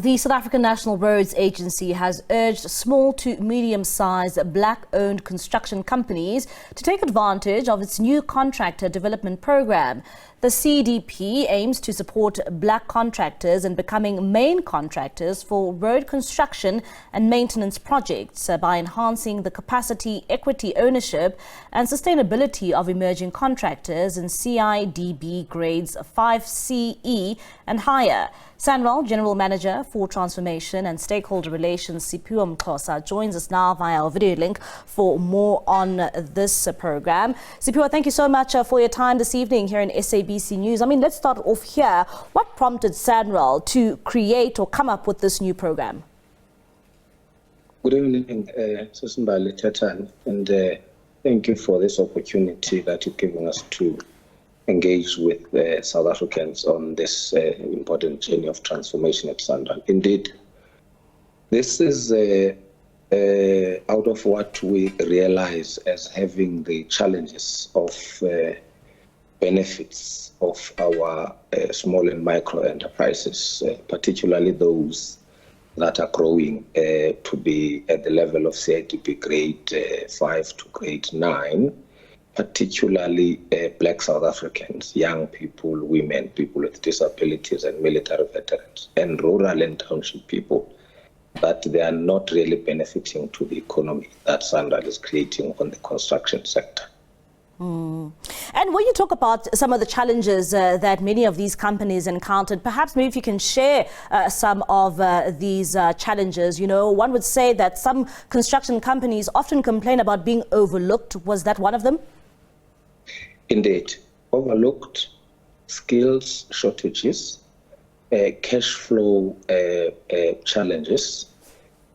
The South African National Roads Agency has urged small to medium-sized black-owned construction companies to take advantage of its new Contractor Development Programme. The CIDB aims to support black contractors in becoming main contractors for road construction and maintenance projects by enhancing the capacity, equity ownership and sustainability of emerging contractors in CIDB grades 5CE and higher. SANRAL General Manager for Transformation and Stakeholder Relations, Siphiwo Mxhosa, joins us now via our video link for more on this program. Siphiwo, thank you so much for your time this evening here in SABC News. Let's start off here. What prompted SANRAL to create or come up with this new program? Good evening, Susimbali Chatan, and thank you for this opportunity that you're giving us to engage with South Africans on this important journey of transformation at SANRAL. Indeed, this is out of what we realize as having the challenges of benefits of our small and micro enterprises, particularly those that are growing to be at the level of CIDB grade 5 to grade 9. Particularly black South Africans, young people, women, people with disabilities and military veterans, and rural and township people, that they are not really benefiting to the economy that SANRAL is creating on the construction sector. And when you talk about some of the challenges that many of these companies encountered, perhaps maybe if you can share some of these challenges. One would say that some construction companies often complain about being overlooked. Was that one of them? Indeed, overlooked, skills shortages, cash flow challenges,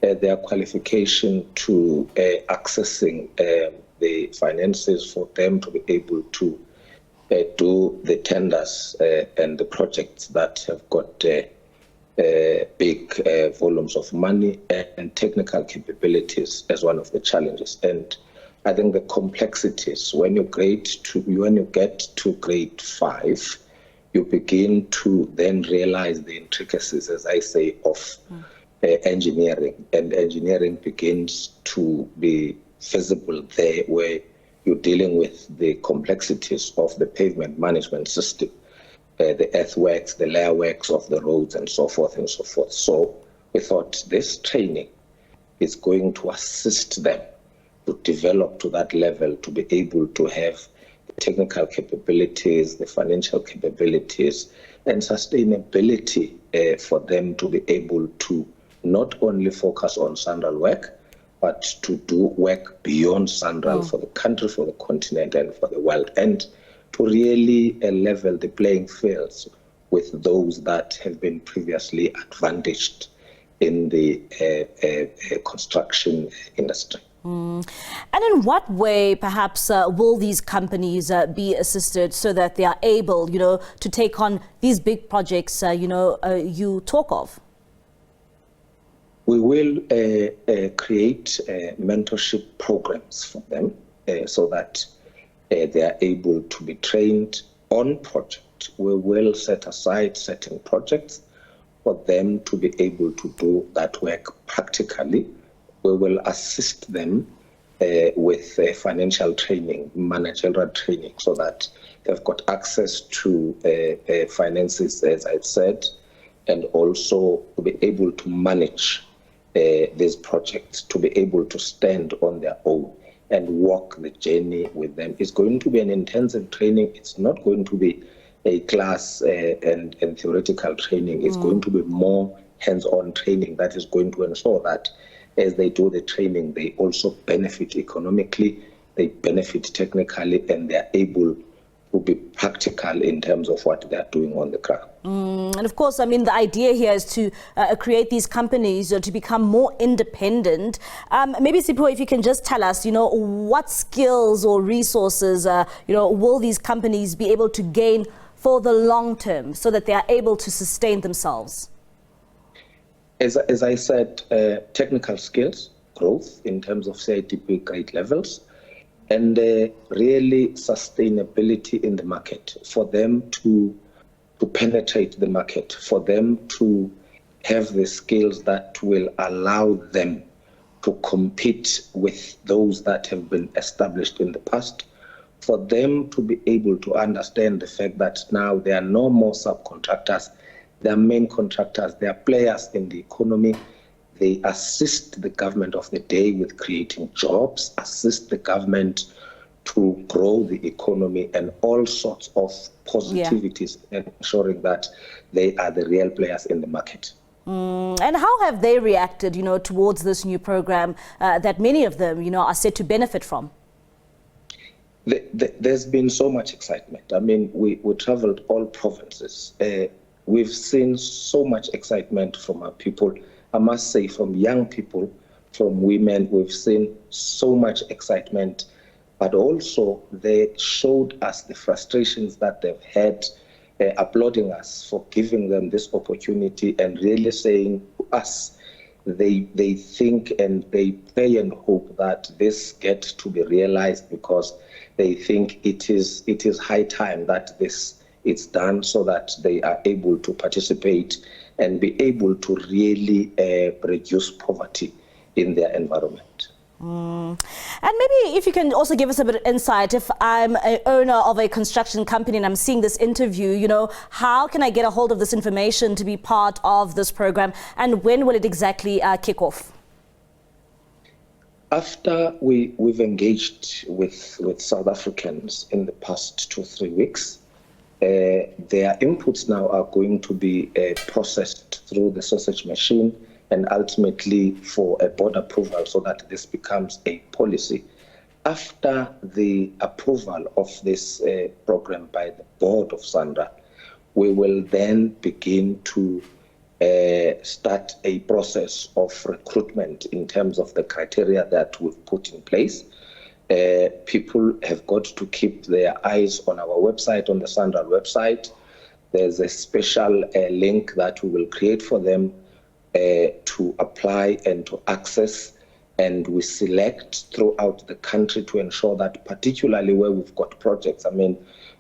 their qualification to accessing the finances for them to be able to do the tenders and the projects that have got big volumes of money, and technical capabilities as one of the challenges. And I think the complexities, when you get to grade 5, you begin to then realize the intricacies, as I say, of engineering. And engineering begins to be visible there, where you're dealing with the complexities of the pavement management system, the earthworks, the layer works of the roads, and so forth and so forth. So we thought this training is going to assist them to develop to that level, to be able to have the technical capabilities, the financial capabilities, and sustainability for them to be able to not only focus on SANRAL work, but to do work beyond SANRAL for the country, for the continent, and for the world, and to really level the playing fields with those that have been previously advantaged in the construction industry. And in what way, perhaps, will these companies be assisted so that they are able, to take on these big projects, you talk of? We will create mentorship programs for them so that they are able to be trained on project. We will set aside certain projects for them to be able to do that work practically. We will assist them with financial training, managerial training, so that they've got access to finances, as I've said, and also to be able to manage these projects, to be able to stand on their own and walk the journey with them. It's going to be an intensive training. It's not going to be a class and theoretical training. It's going to be more hands-on training that is going to ensure that as they do the training, they also benefit economically, they benefit technically, and they're able to be practical in terms of what they're doing on the ground. And of course, the idea here is to create these companies to become more independent. Maybe, Siphiwo, if you can just tell us, what skills or resources, will these companies be able to gain for the long term so that they are able to sustain themselves? As I said, technical skills, growth in terms of CIDB grade levels, and really sustainability in the market for them to penetrate the market, for them to have the skills that will allow them to compete with those that have been established in the past, for them to be able to understand the fact that now there are no more subcontractors, they are main contractors, they are players in the economy. They assist the government of the day with creating jobs, assist the government to grow the economy, and all sorts of positivities, ensuring that they are the real players in the market. And how have they reacted, towards this new program that many of them, are set to benefit from? There's been so much excitement. I mean, we traveled all provinces. We've seen so much excitement from our people. I must say, from young people, from women, we've seen so much excitement. But also, they showed us the frustrations that they've had, applauding us for giving them this opportunity and really saying to us, they think and they pray and hope that this gets to be realized, because they think it is high time that this is done, so that they are able to participate and be able to really reduce poverty in their environment. And maybe if you can also give us a bit of insight, if I'm an owner of a construction company and I'm seeing this interview, how can I get a hold of this information to be part of this program, and when will it exactly kick off? After we've engaged with South Africans in the past 2 or 3 weeks, their inputs now are going to be processed through the sausage machine, and ultimately for a board approval, so that this becomes a policy. After the approval of this program by the board of SANRAL, we will then begin to start a process of recruitment in terms of the criteria that we've put in place. People have got to keep their eyes on our website, on the SANRAL website. There's a special link that we will create for them to apply and to access, and we select throughout the country to ensure that, particularly where we've got projects, I mean,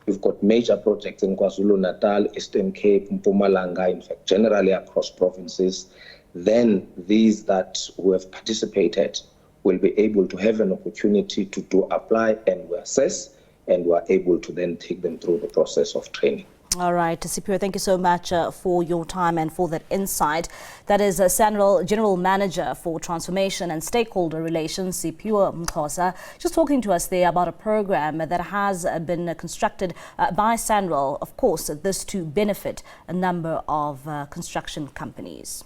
we've got major projects in KwaZulu-Natal, Eastern Cape, Mpumalanga, in fact, generally across provinces, then these who have participated will be able to have an opportunity to apply, and we assess, and we are able to then take them through the process of training. All right, Siphiwo, thank you so much for your time and for that insight. That is SANRAL General Manager for Transformation and Stakeholder Relations, Siphiwo Mxhosa, just talking to us there about a program that has been constructed by SANRAL, of course, this to benefit a number of construction companies.